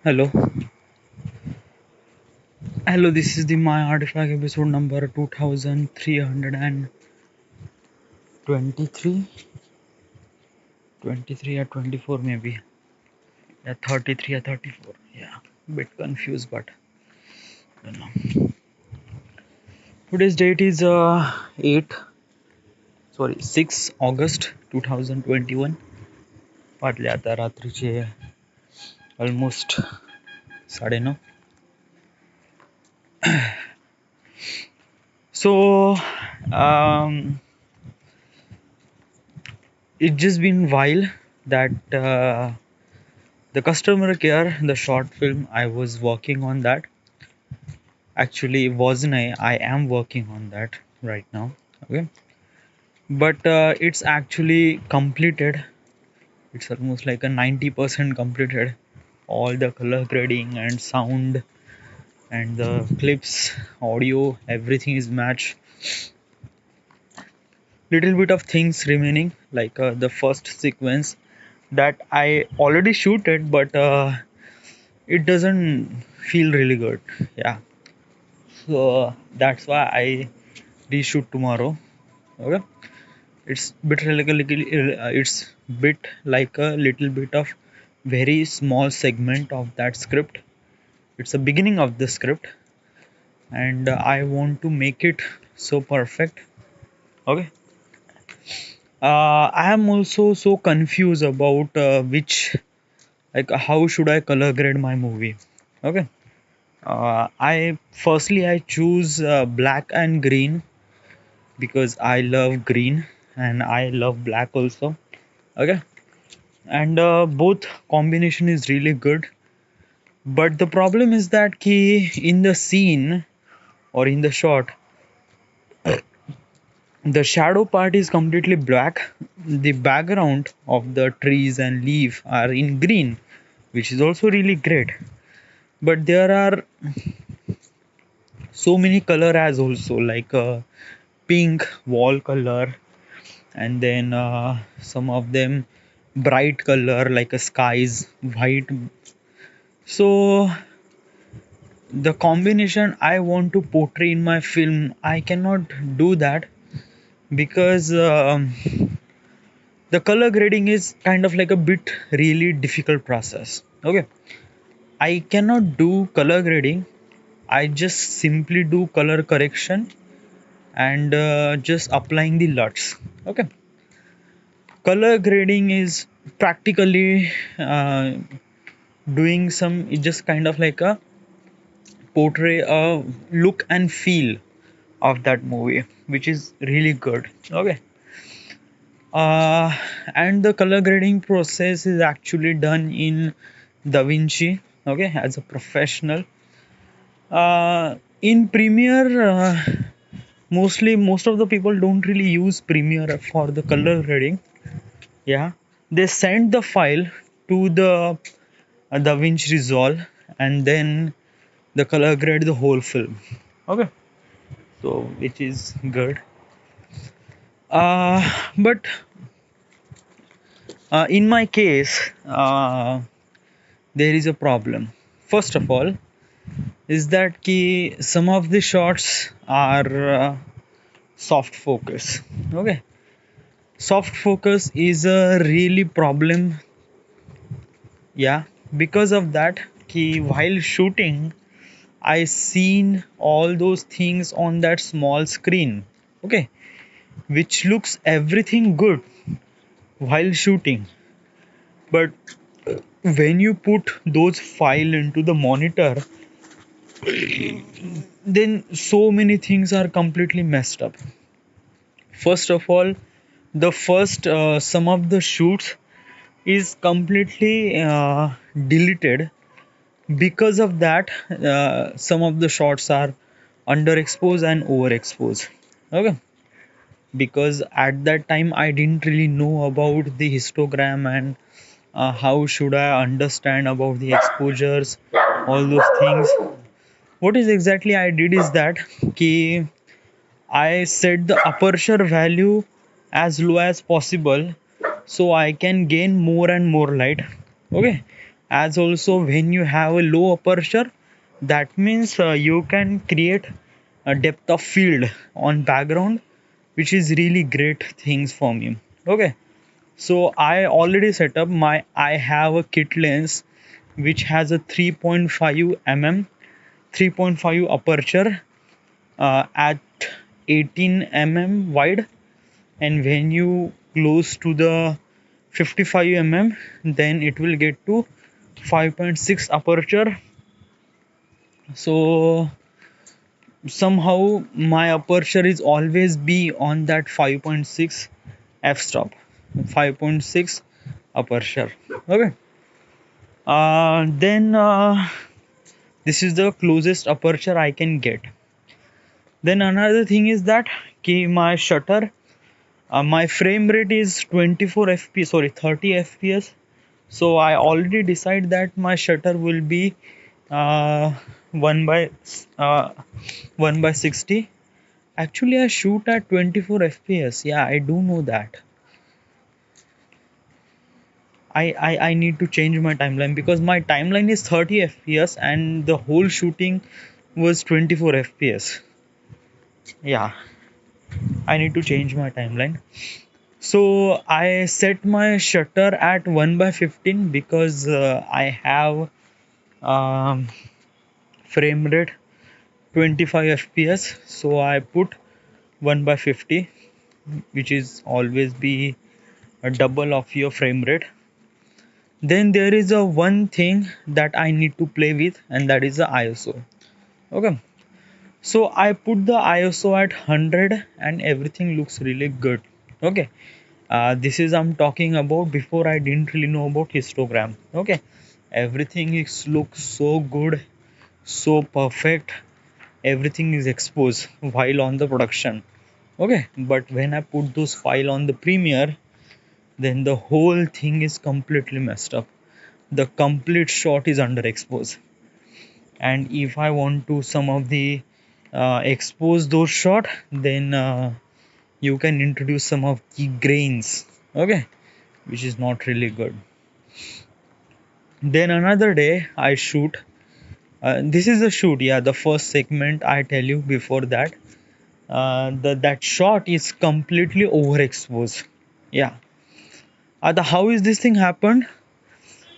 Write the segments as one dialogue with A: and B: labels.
A: Hello, hello. This is the My Artifact episode number 2323, 23 or 24 maybe. Yeah, 33 or 34. Yeah, bit confused, but you know. Today's date is 8. Sorry, 6 August 2021. वाजले आता रात्रीचे almost 9:30. So, um, it's just been a while that the customer care, the short film, I was working on that. Actually, wasn't I am working on that right now. Okay, but it's actually completed. It's almost like a 90% completed. All the color grading and sound and the clips, audio, everything is matched. Little bit of things remaining, like the first sequence that I already shooted, but it doesn't feel really good. Yeah, so that's why I reshoot tomorrow. Okay, it's bit like a little bit of very small segment of that script. It's a beginning of the script, and I want to make it so perfect. Okay. I am also so confused about which, like, how should I color grade my movie. Okay. I choose black and green because I love green and I love black also. Okay, and both combination is really good. But the problem is that key in the scene or in the shot, the shadow part is completely black. The background of the trees and leaf are in green, which is also really great. But there are so many color as also, like pink wall color, and then some of them bright color like a skies white. So the combination I want to portray in my film, I cannot do that because the color grading is kind of like a bit really difficult process. Okay, I cannot do color grading. I just simply do color correction and just applying the LUTs. Okay, color grading is practically doing some, it's just kind of like a portray a look and feel of that movie, which is really good. Okay, and the color grading process is actually done in Da Vinci. Okay, as a professional. In Premiere, mostly most of the people don't really use Premiere for the color grading. Yeah, they send the file to the Da Vinci Resolve, and then the color grade the whole film. Okay, so which is good. But in my case, there is a problem. First of all, is that some of the shots are soft focus. Okay, soft focus is a really problem. Yeah, because of that, while shooting, I seen all those things on that small screen. Okay, which looks everything good while shooting, but when you put those file into the monitor, then so many things are completely messed up. First of all, the first some of the shoots is completely deleted. Because of that, some of the shots are underexposed and overexposed. Okay, because at that time I didn't really know about the histogram and how should I understand about the exposures, all those things. What is exactly I did is that key I set the aperture value as low as possible so I can gain more and more light. Okay, as also when you have a low aperture, that means you can create a depth of field on background, which is really great things for me. Okay, so I already set up my, I have a kit lens which has a 3.5 mm 3.5 aperture at 18 mm wide, and when you close to the 55 mm, then it will get to 5.6 aperture. So somehow my aperture is always be on that 5.6 f-stop, 5.6 aperture. Okay, then this is the closest aperture I can get. Then another thing is that my shutter, my frame rate is 24 fps, sorry, 30 fps. So I already decide that my shutter will be uh, 1 by uh, 1 by 60. Actually, I shoot at 24 fps. Yeah, I do know that. I need to change my timeline because my timeline is 30 fps and the whole shooting was 24 fps. Yeah, I need to change my timeline. So I set my shutter at 1 by 15 because I have um, frame rate 25 fps. So I put 1 by 50, which is always be a double of your frame rate. Then there is a one thing that I need to play with, and that is the ISO. Okay, so I put the ISO at 100 and everything looks really good. Okay, this is I'm talking about before I didn't really know about histogram. Okay, everything is looks so good, so perfect, everything is exposed while on the production. Okay, but when I put those file on the Premiere, then the whole thing is completely messed up. The complete shot is underexposed, and if I want to some of the expose those shot, then you can introduce some of the grains. Okay, which is not really good. Then another day I shoot, this is the shoot, yeah, the first segment I tell you. Before that, that shot is completely overexposed. Yeah, the how is this thing happened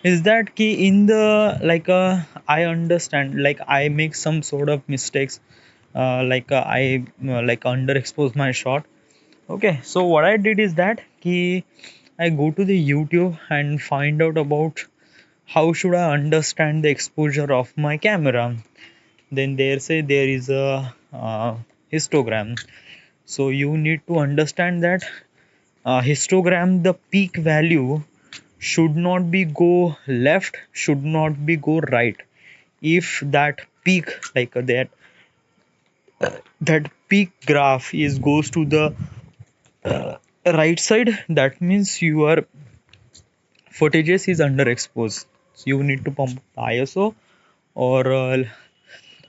A: is that key in the like I understand, like I make some sort of mistakes, I like underexpose my shot. Okay, so what I did is that key I go to the YouTube and find out about how should I understand the exposure of my camera. Then there say there is a histogram. So you need to understand that histogram, the peak value should not be go left, should not be go right. If that peak, like that peak graph is goes to the right side, that means your footages is underexposed. So you need to pump the ISO or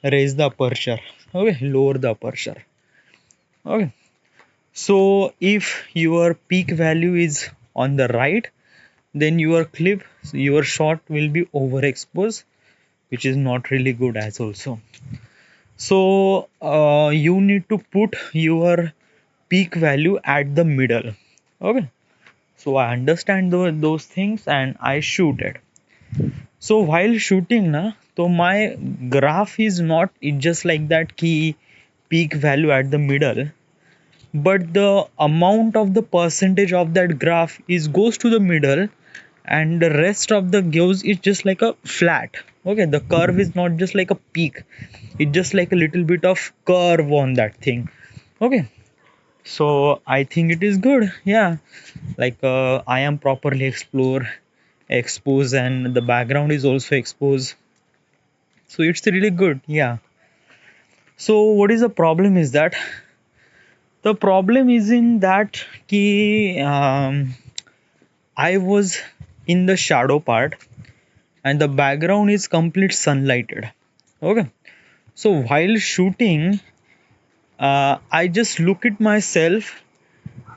A: raise the aperture. Okay, lower the aperture. Okay, so if your peak value is on the right, then your clip, your shot will be overexposed, which is not really good as also. So you need to put your peak value at the middle. Okay, so I understand those things and I shoot it. So while shooting na, so my graph is not it just like that key peak value at the middle, but the amount of the percentage of that graph is goes to the middle, and the rest of the gives is just like a flat. Okay, the curve is not just like a peak, it's just like a little bit of curve on that thing. Okay, so I think it is good. Yeah, like I am properly exposed and the background is also exposed, so it's really good. Yeah, so what is the problem is that the problem is in that key I was in the shadow part and the background is complete sunlighted. Okay, so while shooting, I just look at myself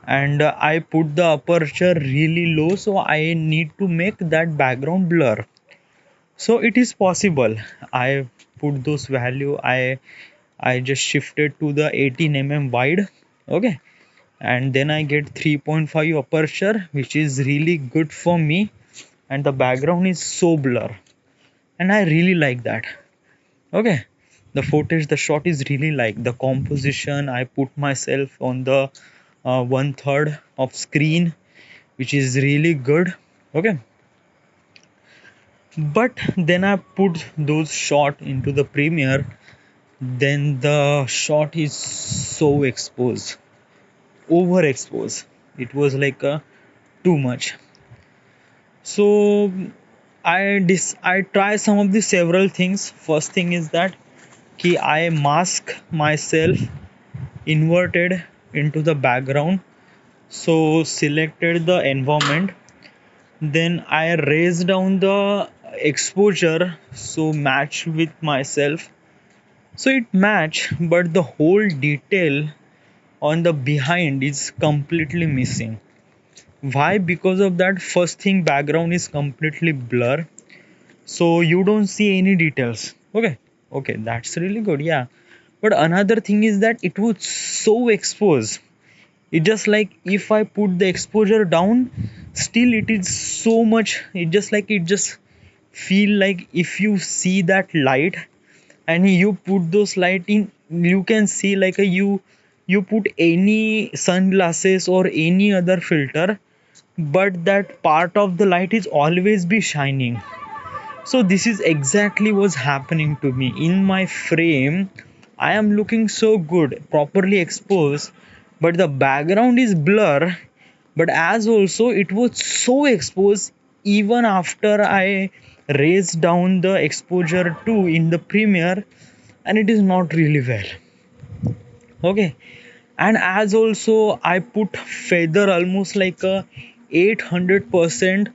A: and I put the aperture really low, so I need to make that background blur. So it is possible. I put those value, I just shifted to the 18 mm wide. Okay, and then I get 3.5 aperture, which is really good for me, and the background is so blur, and I really like that. Okay, the footage, the shot is really like the composition. I put myself on the one third of screen, which is really good. Okay, but then I put those shot into the premiere, then the shot is so exposed, overexposed. It was like too much. So I try some of the several things. First thing is that ki I mask myself inverted into the background, so selected the environment, then I raise down the exposure so match with myself. So it match, but the whole detail on the behind is completely missing. Why? Because of that, first thing, background is completely blur, so you don't see any details. Okay, okay, that's really good, yeah. But another thing is that it was so exposed. It just like if I put the exposure down, still it is so much. It just like it just feel like if you see that light and you put those light in, you can see like a you put any sunglasses or any other filter, but that part of the light is always be shining. So this is exactly what's happening to me in my frame. I am looking so good, properly exposed, but the background is blur. But as also it was so exposed even after I raised down the exposure to in the premiere, and it is not really well. Okay, and as also I put feather almost like a 800%,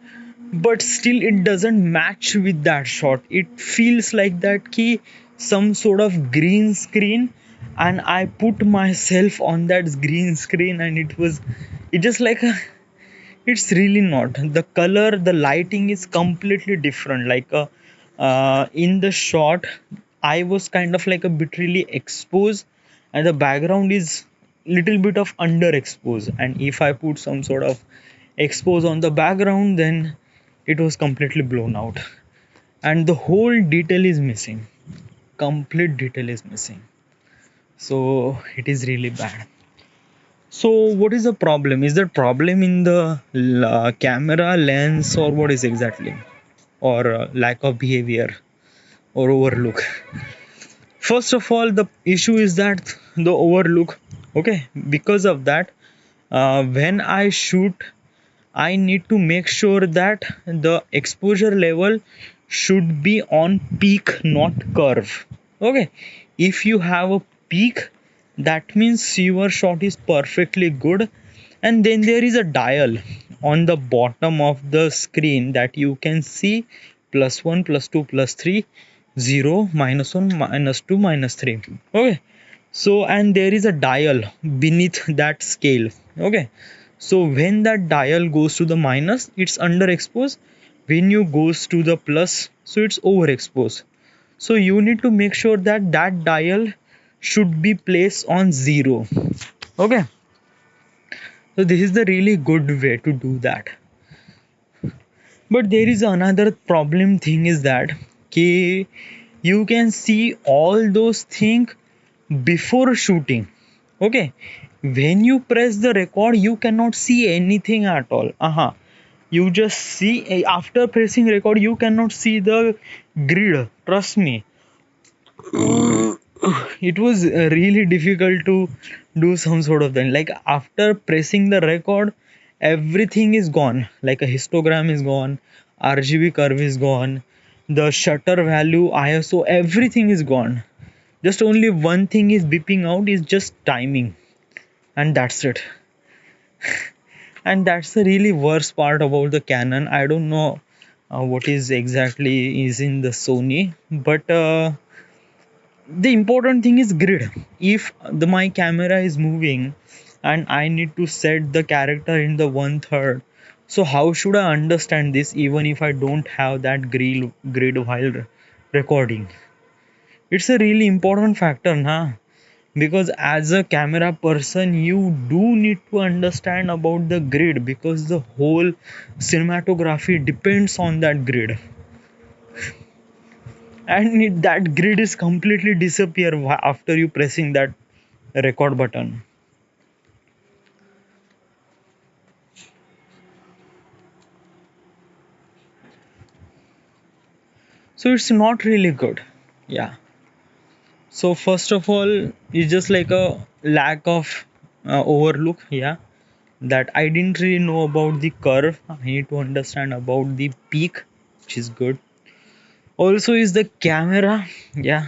A: but still it doesn't match with that shot. It feels like that key some sort of green screen, and I put myself on that green screen, and it just like a, it's really not the color, the lighting is completely different. Like in the shot I was kind of like a bit really exposed, and the background is little bit of underexposed, and if I put some sort of expose on the background, then it was completely blown out, and the whole detail is missing. Complete detail is missing. So it is really bad. So what is the problem? Is the problem in the camera lens, or what is exactly, or lack of behavior or overlook? First of all, the issue is that the overlook. Okay, because of that, when I shoot, I need to make sure that the exposure level should be on peak, not curve. Okay, if you have a peak, that means your shot is perfectly good. And then there is a dial on the bottom of the screen that you can see: +1, +2, +3, 0, -1, -2, -3. Okay, so and there is a dial beneath that scale. Okay, so when that dial goes to the minus, it's underexposed. When you goes to the plus, so it's overexposed. So you need to make sure that that dial should be placed on 0. Okay, so this is the really good way to do that. But there is another problem thing is that okay, you can see all those things before shooting. Okay, when you press the record, you cannot see anything at all. You just see after pressing record, you cannot see the grid. Trust me, it was really difficult to do some sort of thing. Like after pressing the record, everything is gone. Like a histogram is gone, RGB curve is gone, the shutter value, ISO, everything is gone. Just only one thing is beeping out, is just timing, and that's it. And that's the really worst part about the Canon. I don't know what is exactly is in the Sony, but the important thing is grid. If my camera is moving and I need to set the character in the one third So how should I understand this even if I don't have that grid while recording? It's a really important factor, nah? Because as a camera person you do need to understand about the grid, because the whole cinematography depends on that grid, and that grid is completely disappear after you pressing that record button. So it's not really good. Yeah. So first of all, it's just like a lack of overlook. Yeah, that I didn't really know about the curve. I need to understand about the peak, which is good. Also is the camera. Yeah,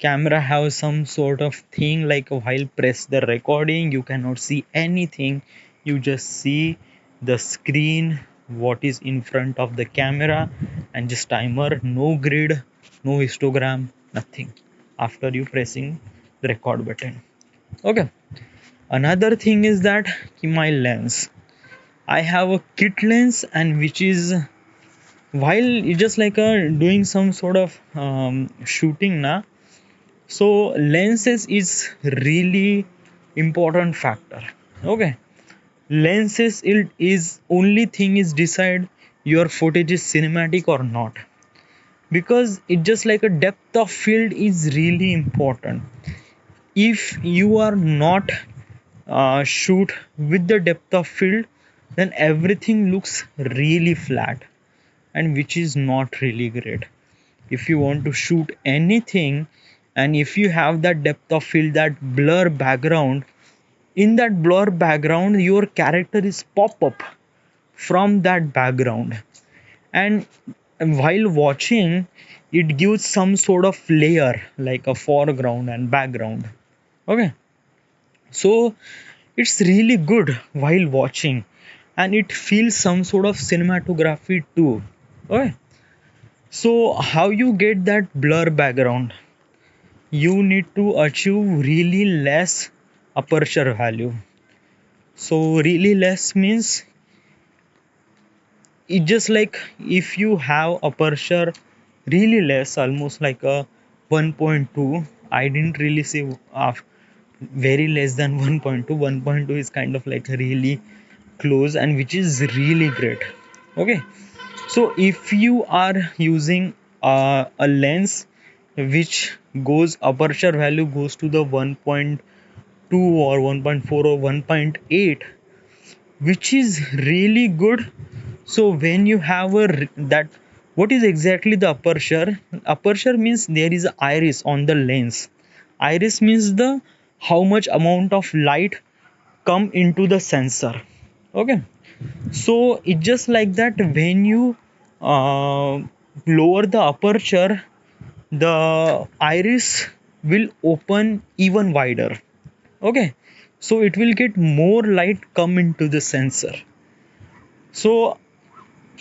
A: camera have some sort of thing like while press the recording you cannot see anything, you just see the screen, what is in front of the camera, and just timer, no grid, no histogram, nothing after you pressing the record button. Okay, another thing is that my lens, I have a kit lens, and which is while it's just like doing some sort of shooting now. So lenses is really important factor. Okay, lenses is only thing is decide your footage is cinematic or not, because it just like a depth of field is really important. If you are not shoot with the depth of field, then everything looks really flat, and which is not really great. If you want to shoot anything, and if you have that depth of field, that blur background, in that blur background your character is pop up from that background, and while watching it gives some sort of layer like a foreground and background. Okay, so it's really good while watching, and it feels some sort of cinematography too. Okay, so how you get that blur background, you need to achieve really less aperture value. So really less means it just like if you have aperture really less, almost like a 1.2. I didn't really say very less than 1.2. 1.2 is kind of like really close, and which is really great. Okay, so if you are using a lens which goes aperture value goes to the 1.2 or 1.4 or 1.8, which is really good. So when you have that, what is exactly the aperture? Aperture means there is a iris on the lens. Iris means the how much amount of light come into the sensor. Okay, so it's just like that when you uh, lower the aperture, the iris will open even wider. Okay, so it will get more light come into the sensor. So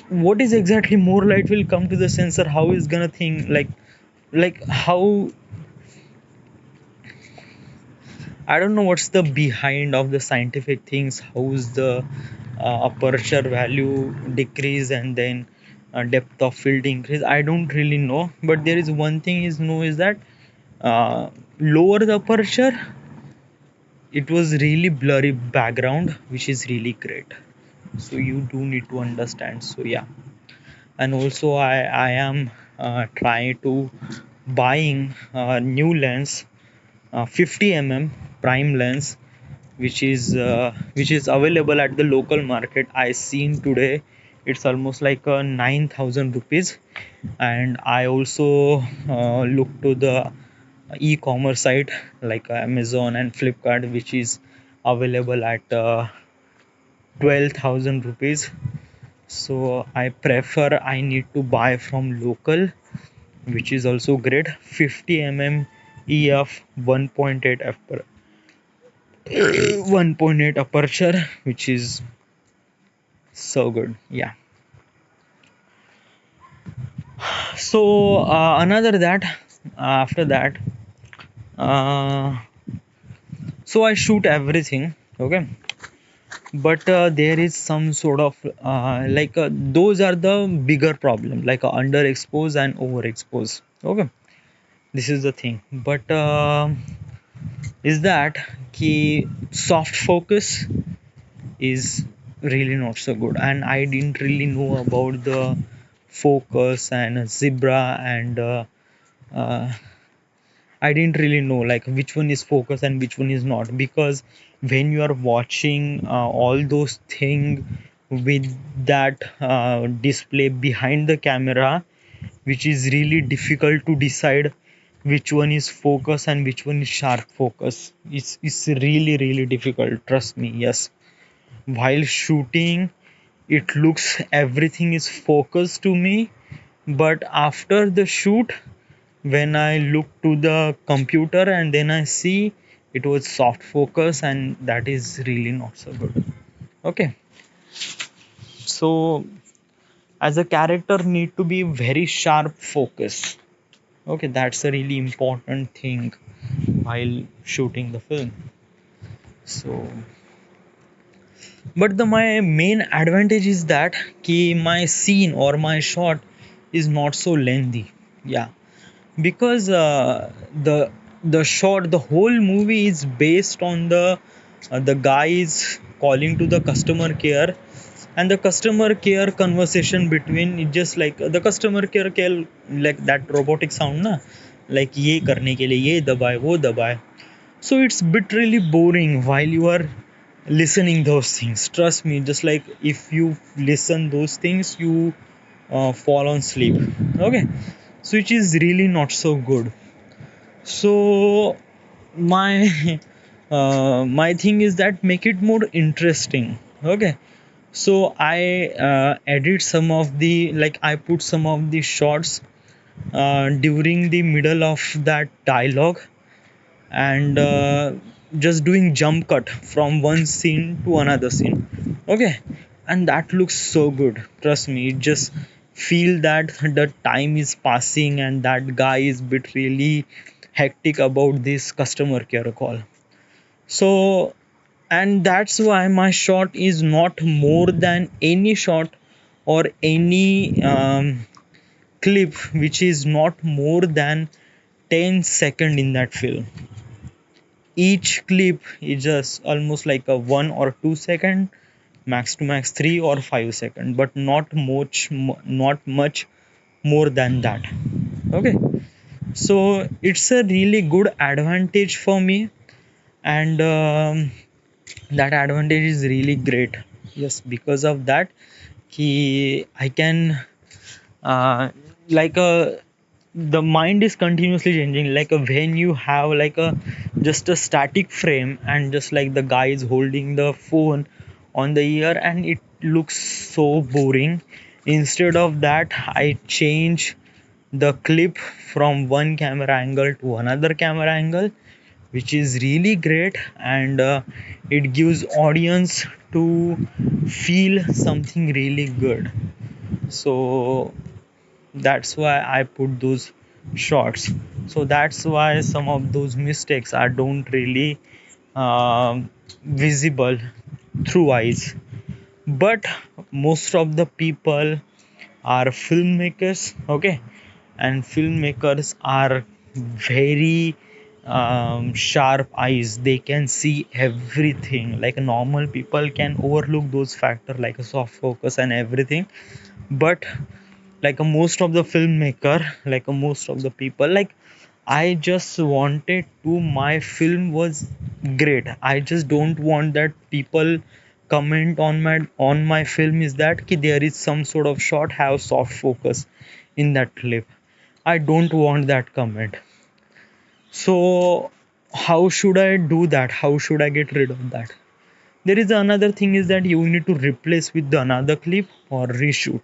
A: what is exactly more light will come to the sensor, how is gonna think like how, I don't know what's the behind of the scientific things, how's the aperture value decrease and then depth of field increase, I don't really know. But there is one thing is know is that lower the aperture, it was really blurry background, which is really great. So you do need to understand. So yeah, and also I am trying to buying a new lens, 50 mm prime lens, which is available at the local market. I seen today it's almost like 9,000 rupees, and I also look to the e-commerce site like Amazon and Flipkart, which is available at 12,000 rupees. So I prefer I need to buy from local, which is also great. 50 mm ef 1.8 1.8 aperture, which is so good. Yeah, so another that after that, uh, so I shoot everything. Okay, but there is some sort of those are the bigger problem, like underexpose and overexpose. Okay, this is the thing. But is that key soft focus is really not so good, and I didn't really know about the focus and zebra and uh, I didn't really know like which one is focus and which one is not, because when you are watching all those things with that display behind the camera, which is really difficult to decide which one is focus and which one is sharp focus. It's really really difficult, trust me. Yes, while shooting it looks everything is focused to me, but after the shoot, when I look to the computer and then I see it was soft focus, and that is really not so good. Okay, so as a character need to be very sharp focus. Okay, that's a really important thing while shooting the film. So but the my main advantage is that ki my scene or my shot is not so lengthy. Yeah, because the shot, the whole movie is based on the guy is calling to the customer care, and the customer care conversation between it, just like the customer care like that robotic sound na, like ये करने के लिए ये दबाए वो दबाए. So it's bit really boring while you are listening those things, trust me. Just like if you listen those things, you fall on sleep. Okay, so which is really not so good. So my my thing is that make it more interesting. Okay, so I edit some of the, like I put some of the shots during the middle of that dialogue, and just doing jump cut from one scene to another scene. Okay, and that looks so good, trust me. It just feel that the time is passing and that guy is bit really hectic about this customer care call. So and that's why my shot is not more than any shot or any clip which is not more than 10 second in that film. Each clip is just almost like a 1 or 2 second, max to max 3 or 5 second, but not much more than that. Okay, so it's a really good advantage for me, and that advantage is really great. Yes, because of that I can uh, like the mind is continuously changing, like when you have like a just a static frame and just like the guy is holding the phone on the ear and it looks so boring. Instead of that, I change the clip from one camera angle to another camera angle, which is really great, and it gives audience to feel something really good. So that's why I put those shots. So that's why some of those mistakes are don't really visible through eyes. But most of the people are filmmakers. Okay, and filmmakers are very sharp eyes. They can see everything, like normal people can overlook those factors like a soft focus and everything. But most of the filmmaker, most of the people, like I just wanted to my film was great. I just don't want that people comment on my film is that ki there is some sort of shot have soft focus in that clip. I don't want that comment. So how should I do that? How should I get rid of that? There is another thing is that you need to replace with the another clip or reshoot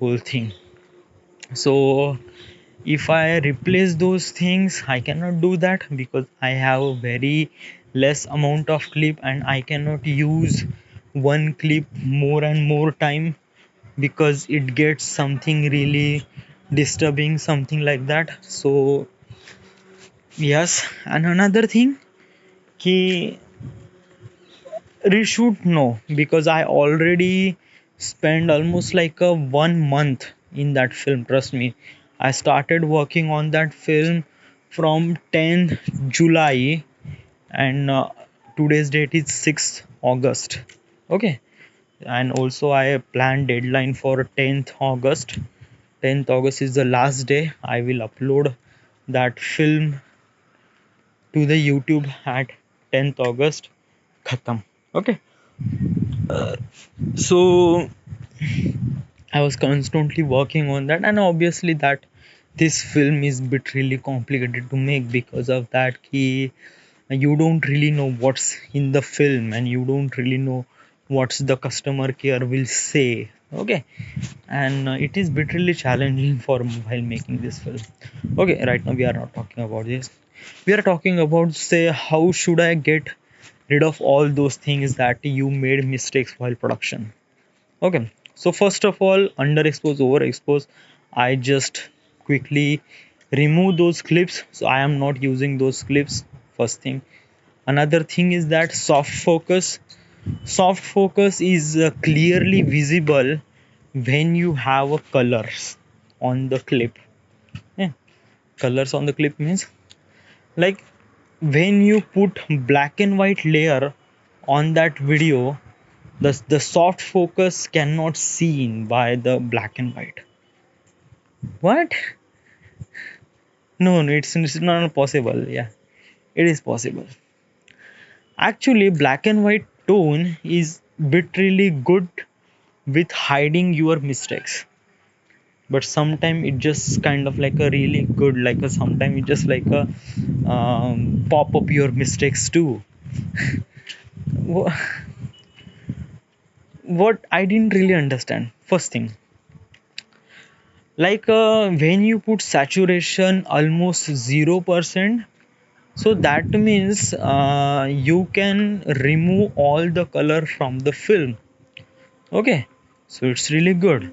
A: whole thing. So if I replace those things, I cannot do that because I have a very less amount of clip and I cannot use one clip more and more time because it gets something really disturbing, something like that. So yes, and another thing ki Reshoot, no, because I already spent almost like a 1 month in that film. Trust me, I started working on that film from 10th July, and today's date is 6th August. Okay, and also I planned deadline for 10th August. 10th August is the last day I will upload that film to the YouTube at 10th August. Khatam. Okay. So I was constantly working on that, and obviously that this film is bit really complicated to make because of that key. You don't really know what's in the film, and you don't really know what's the customer care will say. Okay, and it is bit really challenging for while making this film. Okay, right now we are not talking about this. We are talking about, say, how should I get rid of all those things that you made mistakes while production. Okay, so first of all, underexpose, overexpose, I just quickly remove those clips. So I am not using those clips. First thing. Another thing is that soft focus. Soft focus is clearly visible when you have a colors on the clip. Yeah. Colors on the clip means like when you put black and white layer on that video, the soft focus cannot seen by the black and white. What? No, it's not possible. Yeah, it is possible. Actually, black and white tone is bit really good with hiding your mistakes, but sometimes it just kind of like a really good, like a sometimes it just like a pop up your mistakes too. What I didn't really understand, first thing, like when you put saturation almost 0%, so that means you can remove all the color from the film. Okay, so it's really good.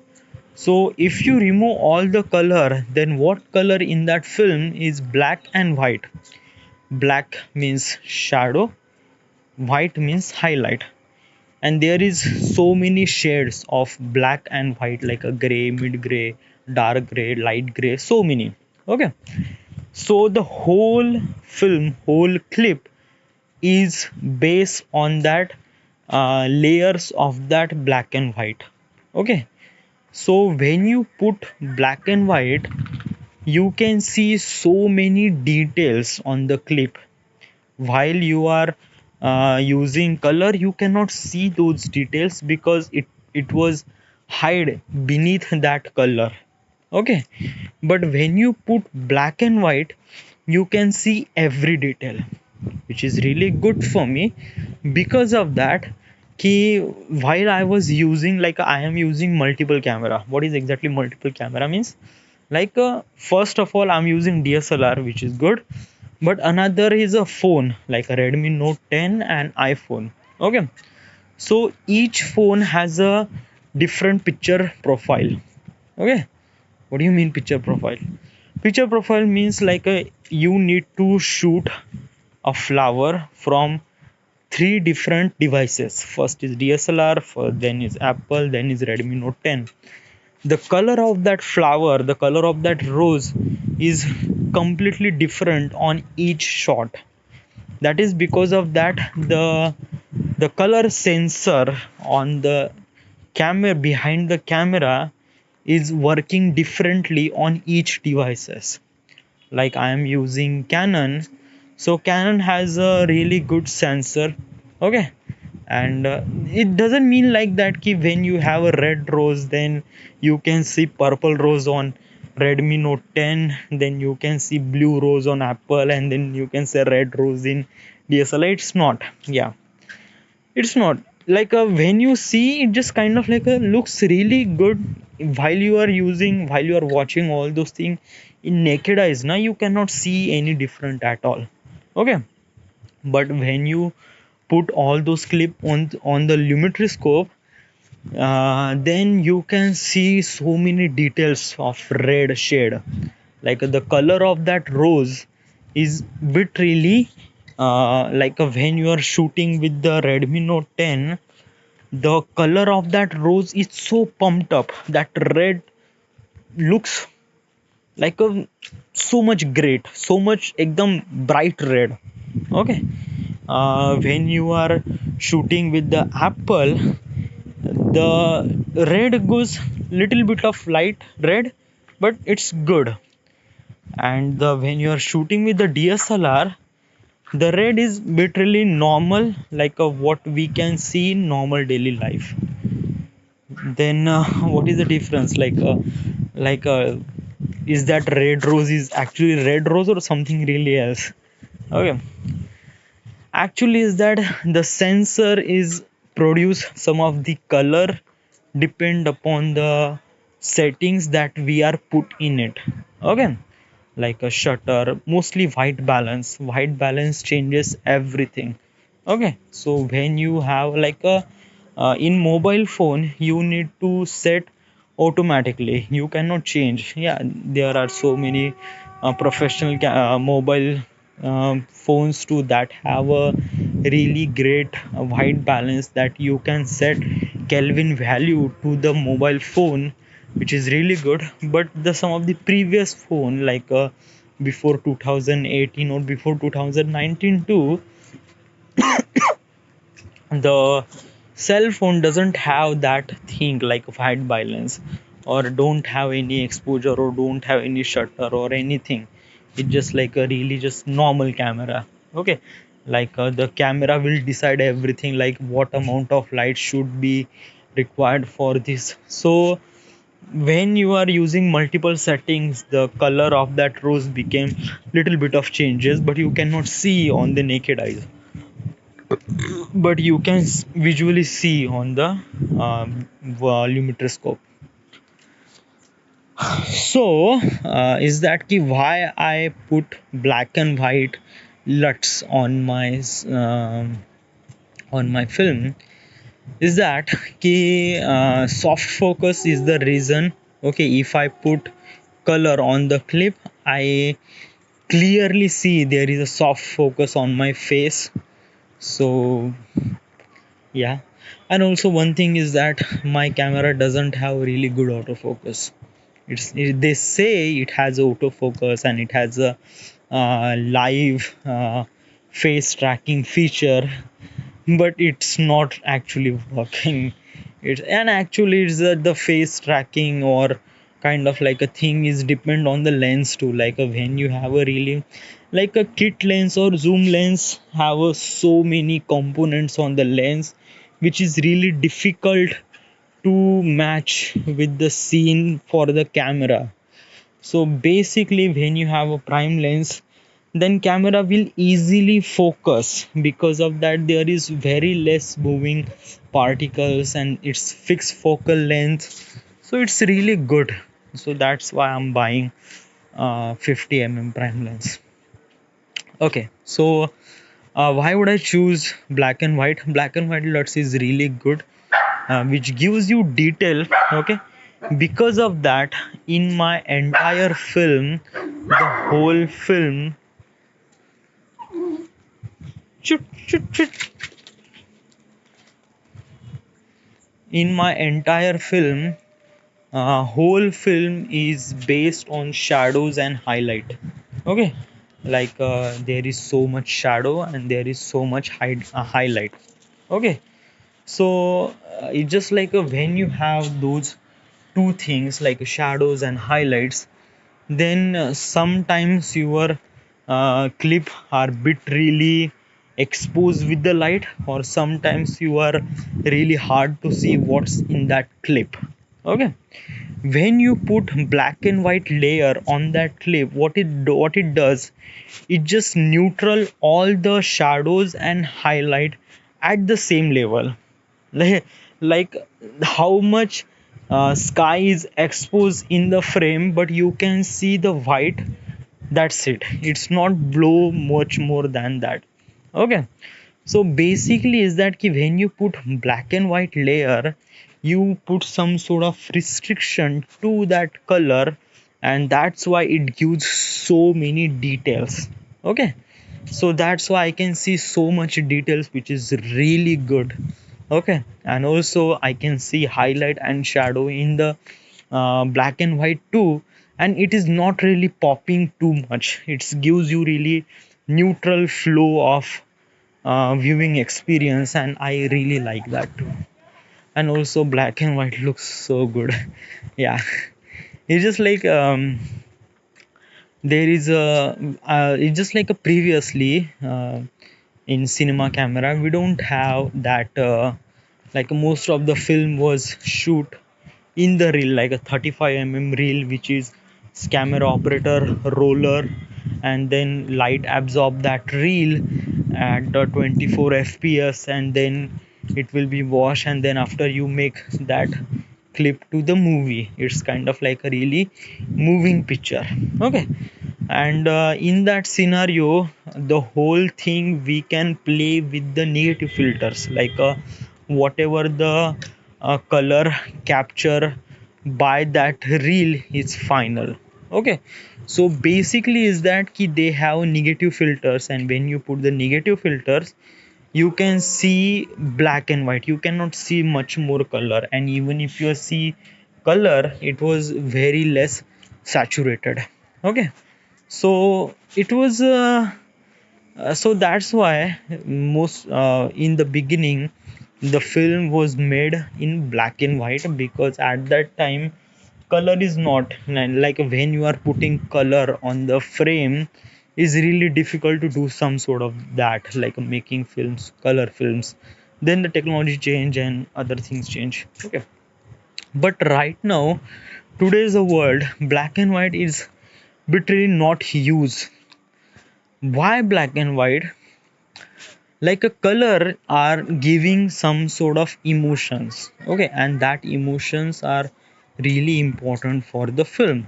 A: So if you remove all the color, then what color in that film is black and white? Black means shadow, white means highlight, and there is so many shades of black and white, like a gray, mid gray, dark gray, light gray, so many. Okay, so the whole film, whole clip is based on that layers of that black and white. Okay, so when you put black and white, you can see so many details on the clip. While you are using color, you cannot see those details because it was hide beneath that color. Okay, but when you put black and white, you can see every detail, which is really good for me. Because of that, ki while I was using, like I am using multiple camera. What is exactly multiple camera means? Like first of all, I'm using DSLR, which is good, but another is a phone like a Redmi Note 10 and iPhone. Okay, so each phone has a different picture profile. Okay, what do you mean picture profile? Picture profile means like you need to shoot a flower from three different devices. First is DSLR, then is Apple, then is Redmi Note 10. The color of that flower, the color of that rose is completely different on each shot. That is because of that the color sensor on the camera, behind the camera, is working differently on each devices. Like I am using Canon, so Canon has a really good sensor. Okay, and it doesn't mean like that ki when you have a red rose, then you can see purple rose on Redmi Note 10, then you can see blue rose on Apple, and then you can say red rose in DSLR. It's not. Yeah, it's not like when you see it, just kind of like looks really good while you are using, while you are watching all those things in naked eyes. Now you cannot see any different at all. Okay, but when you put all those clip on the lumetri scope, then you can see so many details of red shade. Like the color of that rose is bit really when you are shooting with the Redmi Note 10, the color of that rose is so pumped up that red looks like a so much great, so much ekdam bright red. Okay. When you are shooting with the Apple, the red goes little bit of light red, but it's good. And when you are shooting with the DSLR, the red is literally normal, like what we can see in normal daily life. Then what is the difference? Like is that red rose is actually red rose or something really else? Okay, actually is that the sensor is produce some of the color depend upon the settings that we are put in it. Okay, like a shutter, mostly white balance changes everything. Okay, so when you have like a in mobile phone you need to set automatically, you cannot change. Yeah, there are so many professional mobile phones too that have a really great white balance that you can set Kelvin value to the mobile phone, which is really good. But the some of the previous phone before 2018 or before 2019 too, the cell phone doesn't have that thing like white balance, or don't have any exposure, or don't have any shutter or anything. It's just like a really just normal camera. Okay, the camera will decide everything, like what amount of light should be required for this. So when you are using multiple settings, the color of that rose became little bit of changes, but you cannot see on the naked eyes, but you can visually see on the volumetroscope. So is that ki why I put black and white LUTs on my film, is that ki soft focus is the reason. Okay, if I put color on the clip, I clearly see there is a soft focus on my face. So yeah, and also one thing is that my camera doesn't have really good autofocus. They say it has autofocus and it has a live face tracking feature, but it's not actually working. And actually it's the face tracking or kind of like a thing is depend on the lens too. When you have a really like a kit lens or zoom lens have so many components on the lens, which is really difficult to match with the scene for the camera. So basically when you have a prime lens, then camera will easily focus. Because of that there is very less moving particles and it's fixed focal length, so it's really good. So that's why I'm buying 50 prime lens. Okay, so why would I choose black and white? Black and white LUTs is really good, which gives you detail. Okay, because of that in my entire film, the whole film, shoot, shoot, shoot. In my entire film, whole film is based on shadows and highlight. Okay, there is so much shadow and there is so much highlight. Okay, so it's just when you have those two things like shadows and highlights, then sometimes your clip are bit really exposed with the light, or sometimes you are really hard to see what's in that clip. Okay, when you put black and white layer on that clip, what it does, it just neutral all the shadows and highlight at the same level. like, like how much sky is exposed in the frame, but you can see the white. That's it, it's not blow much more than that. Okay, so basically is that ki when you put black and white layer, you put some sort of restriction to that color, and that's why it gives so many details. Okay, So that's why I can see so much details, which is really good. Okay, and also I can see highlight and shadow in the black and white too, and it is not really popping too much. It gives you really neutral flow of viewing experience, and I really like that too. And also black and white looks so good. Yeah, it's just like there is a it's just like a previously in cinema camera we don't have that like most of the film was shoot in the reel, like a 35 reel, which is camera operator roller, and then light absorb that reel at 24 fps, and then it will be washed, and then after you make that clip to the movie, it's kind of like a really moving picture. Okay, and in that scenario the whole thing we can play with the negative filters, like whatever the color capture by that reel is final. Okay, so basically is that ki they have negative filters, and when you put the negative filters you can see black and white, you cannot see much more color, and even if you see color it was very less saturated. Okay, so it was so that's why most in the beginning the film was made in black and white, because at that time color is not like when you are putting color on the frame is really difficult to do some sort of that, like making films, color films. Then the technology change and other things change. Okay, but right now today's world black and white is literally not used. Why black and white? Like a color are giving some sort of emotions. Okay, and that emotions are really important for the film.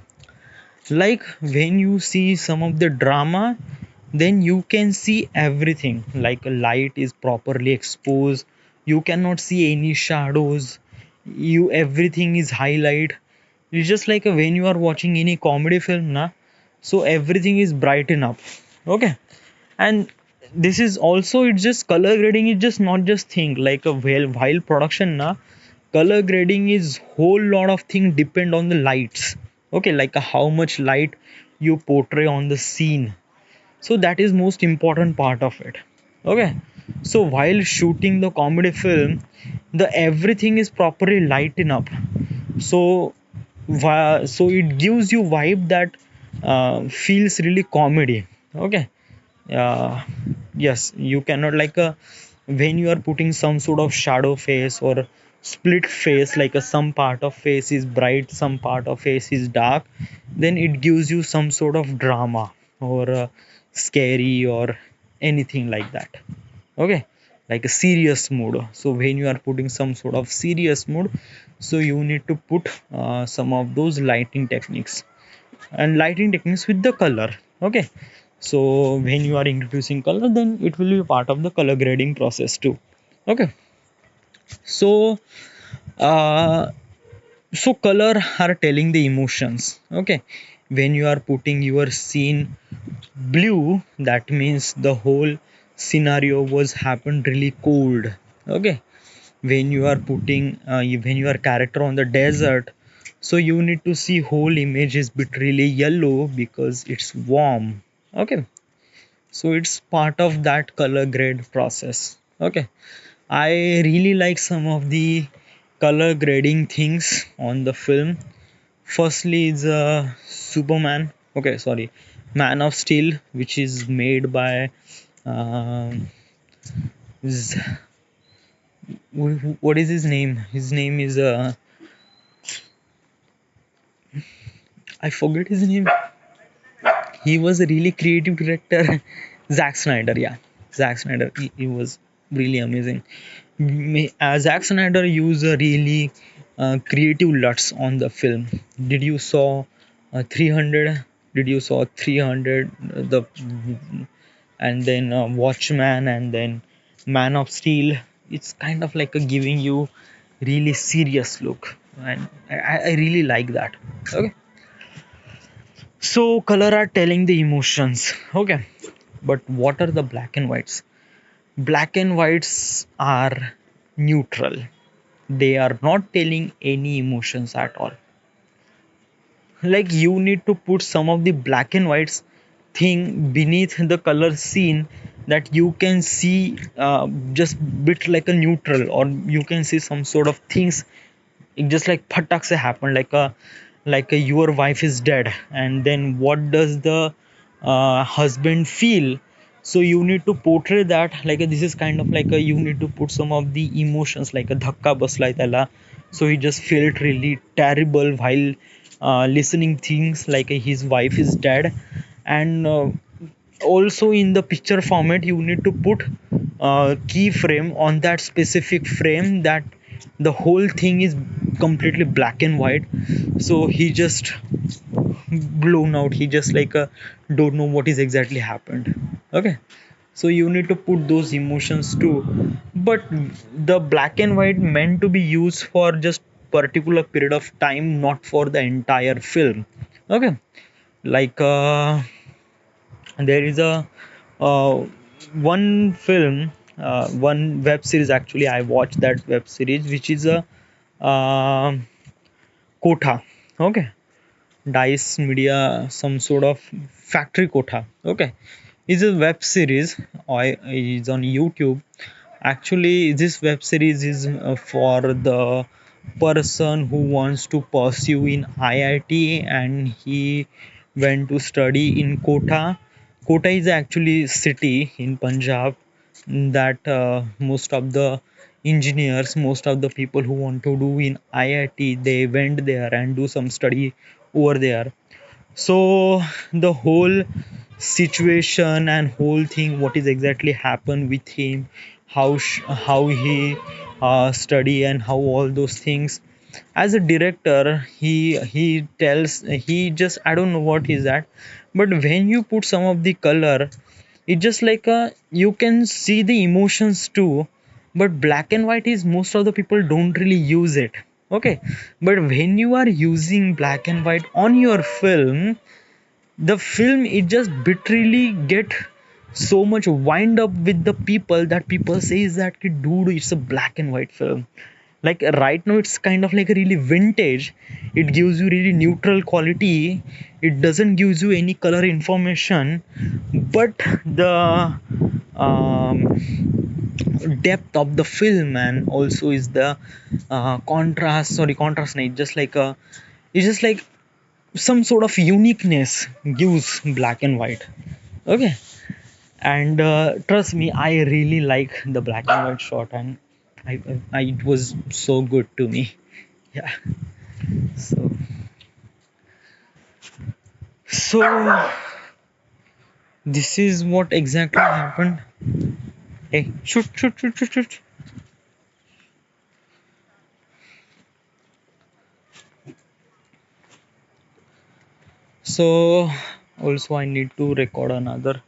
A: Like when you see some of the drama, then you can see everything, like a light is properly exposed, you cannot see any shadows, you everything is highlight. It's just like when you are watching any comedy film na, so everything is brighten up. Okay, and this is also, it's just color grading is just not just thing like a while production na, color grading is whole lot of thing depend on the lights. Okay, like how much light you portray on the scene, so that is most important part of it. Okay, so while shooting the comedy film the everything is properly lighten up, so so it gives you vibe that feels really comedy. Okay, uh, yes, you cannot like when you are putting some sort of shadow face or split face, like some part of face is bright, some part of face is dark, then it gives you some sort of drama or scary or anything like that. Okay, like a serious mood. So when you are putting some sort of serious mood, so you need to put some of those lighting techniques and lighting techniques with the color. Okay, so when you are introducing color, then it will be part of the color grading process too. Okay, so uh, so color are telling the emotions. Okay, when you are putting your scene blue, that means the whole scenario was happened really cold. Okay, when you are putting when your character on the desert, so you need to see whole image is bit really yellow because it's warm. Okay, so it's part of that color grade process. Okay, I really like some of the color grading things on the film. Firstly is Superman, okay, sorry, Man of Steel, which is made by um, is- what is his name? His name is I forget his name. He was a really creative director. Zack Snyder, yeah, Zack Snyder. He was really amazing. Zack Snyder used a really creative LUTs on the film. Did you saw 300? Did you saw 300? The and then Watchman, and then Man of Steel. It's kind of like a giving you really serious look, and I really like that. Okay, so color are telling the emotions. Okay, But what are the black and whites? Black and whites are neutral. They are not telling any emotions at all. Like you need to put some of the black and whites thing beneath the color scene, that you can see just bit like a neutral, or you can see some sort of things. It just like patak se happen, like a your wife is dead, and then what does the husband feel? So you need to portray that, like this is kind of like a, you need to put some of the emotions, like a dhakka baslai tala. So he just felt really terrible while listening things like his wife is dead. And also in the picture format you need to put keyframe on that specific frame, that the whole thing is completely black and white. So he just blown out, he just like don't know what is exactly happened. Okay, so you need to put those emotions too. But the black and white meant to be used for just particular period of time, not for the entire film. Okay, like there is a uh, one film, one web series, actually I watched that web series, which is a uh, kotha. Okay, dice media, some sort of factory kotha. Okay, it's a web series, is on YouTube. Actually this web series is for the person who wants to pursue in IIT, and he went to study in Kota. Kota is actually city in Punjab, that most of the engineers, most of the people who want to do in IIT, they went there and do some study over there. So the whole situation and whole thing, what is exactly happened with him, how he study and how all those things. As a director, he tells, he just, I don't know what is that, but when you put some of the color, it just like you can see the emotions too. But black and white is, most of the people don't really use it. Okay, but when you are using black and white on your film, the film, it just literally get so much wind up with the people, that people says that dude, it's a black and white film. Like right now it's kind of like a really vintage. It gives you really neutral quality, it doesn't gives you any color information. But the depth of the film, and also is the contrast, sorry, contrast nahi, just like a, it's just like some sort of uniqueness gives black and white. Okay, and trust me, I really like the black and white shot, and it was so good to me. Yeah. So this is what exactly happened. Hey, shoot. So also I need to record another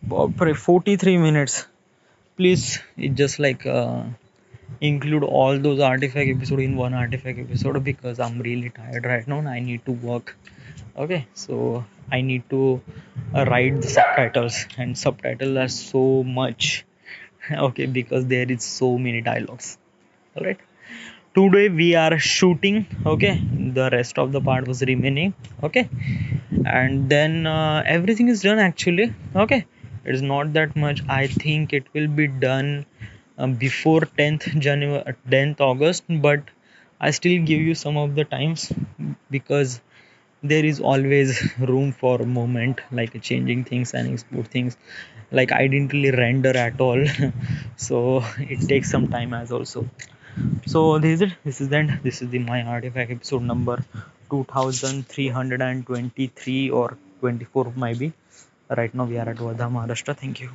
A: 43 minutes. Please, it just like include all those artifact episode in one artifact episode, because I'm really tired right now and I need to work. Okay, so I need to write the subtitles, and subtitles are so much. Okay, because there is so many dialogues. All right, today we are shooting. Okay, the rest of the part was remaining. Okay, and then everything is done actually. Okay, it is not that much. I think it will be done before 10th January, 10th August, but I still give you some of the times, because there is always room for movement, like changing things and export things. Like I didn't really render at all. So it takes some time as also. So this is it, this is the end, this is the my artifact episode number 2323 or 24 maybe. Right now we are at Wardha, Maharashtra. Thank you.